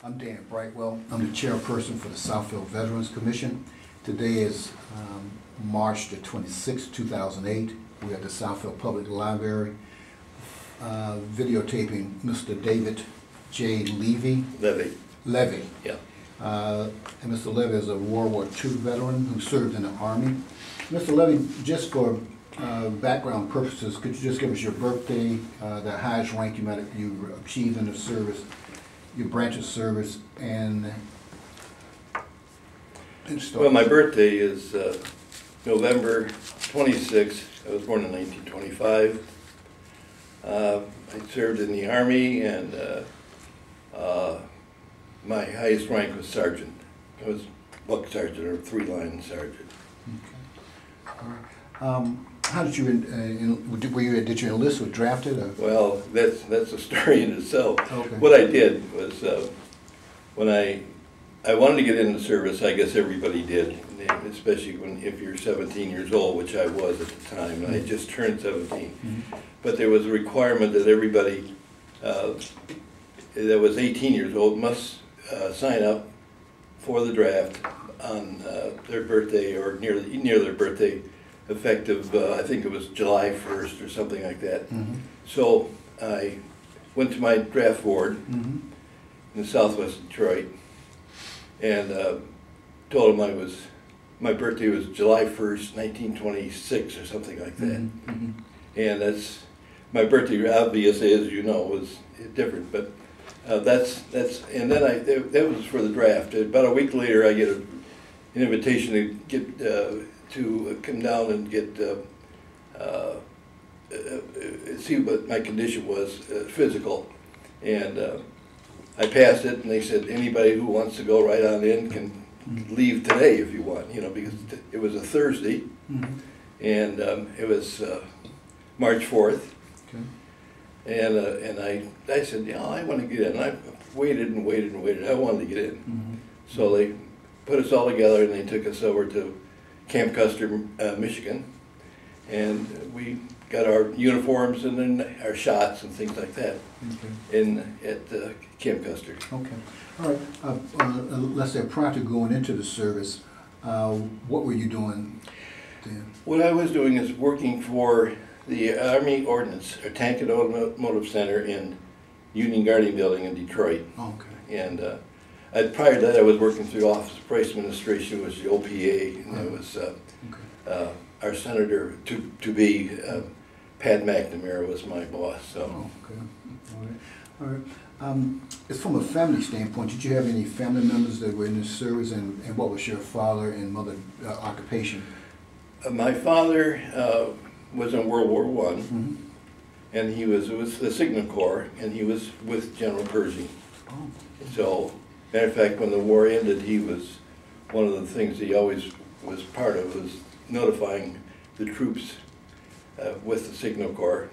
I'm Dan Brightwell. I'm the chairperson for the Southfield Veterans Commission. Today is March the 26th, 2008. We're at the Southfield Public Library videotaping Mr. David J. Levy. Levy. Yeah. And Mr. Levy is a World War II veteran who served in the Army. Mr. Levy, just for background purposes, could you just give us your birthday, the highest rank you achieved in the service, your branch of service, and start. Well, my birthday is November 26th. I was born in 1925. I served in the Army, and my highest rank was sergeant. I was buck sergeant or three-line sergeant. Okay. All right. How did you, did you enlist or drafted? Or? Well, that's a story in itself. Okay. What I did was, when I wanted to get into service, I guess everybody did, especially if you're 17 years old, which I was at the time. I had just turned 17. Mm-hmm. But there was a requirement that everybody that was 18 years old must sign up for the draft on their birthday or near their birthday, effective, I think it was July 1st or something like that. Mm-hmm. So I went to my draft board in southwest Detroit and told them my birthday was July 1st, 1926 or something like that. Mm-hmm. And that's, my birthday obviously, as you know, was different, but and then that was for the draft. About a week later I get an invitation to get to come down and get see what my condition was, physical, and I passed it, and they said anybody who wants to go right on in can leave today if you want, you know, because it was a Thursday, and it was March 4th, and I said, yeah, I want to get in. And I waited and waited and waited. I wanted to get in, so they put us all together and they took us over to Camp Custer, Michigan, and we got our uniforms and then our shots and things like that at Camp Custer. Okay. All right. Let's say prior to going into the service, what were you doing then? What I was doing is working for the Army Ordnance, or Tank and Automotive Center in Union Guarding Building in Detroit. Okay. And prior to that, I was working through Office of Price Administration, which was the OPA, and that was our senator to be Pat McNamara was my boss. So. Oh, okay. All right. All right. It's from a family standpoint. Did you have any family members that were in the service, and what was your father and mother occupation? My father was in World War I, and he was with the Signal Corps, and he was with General Pershing. Oh. So, matter of fact, when the war ended, he was one of the things he always was part of was notifying the troops with the Signal Corps.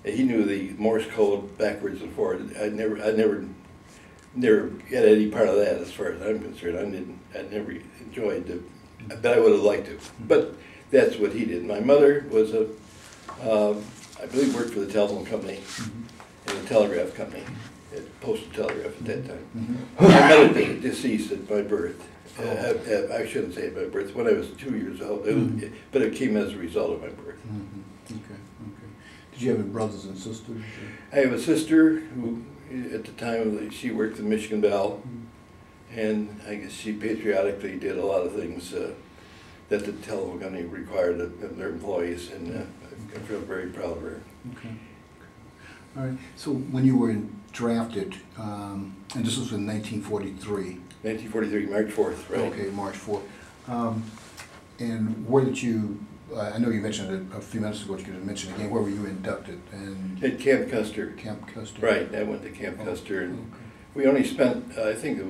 He knew the Morse code backwards and forward. I never had any part of that as far as I'm concerned. I never enjoyed but I would have liked to. But that's what he did. My mother was I believe worked for the telephone company and the telegraph company, postal telegraph at that time. My mother deceased at my birth. I shouldn't say at my birth, when I was 2 years old, but it came as a result of my birth. Okay. Did you have any brothers and sisters? I have a sister who, at the time, she worked at Michigan Bell, and I guess she patriotically did a lot of things that the telephone company required of their employees, and I feel very proud of her. Okay. All right. So when you were drafted, and this was in 1943. 1943, March 4th, right? Okay, March 4th. And where did you? I know you mentioned it a few minutes ago. You could mention again. Where were you inducted? And at Camp Custer. Camp Custer. Right. I went to Camp Custer, and we only spent, I think it was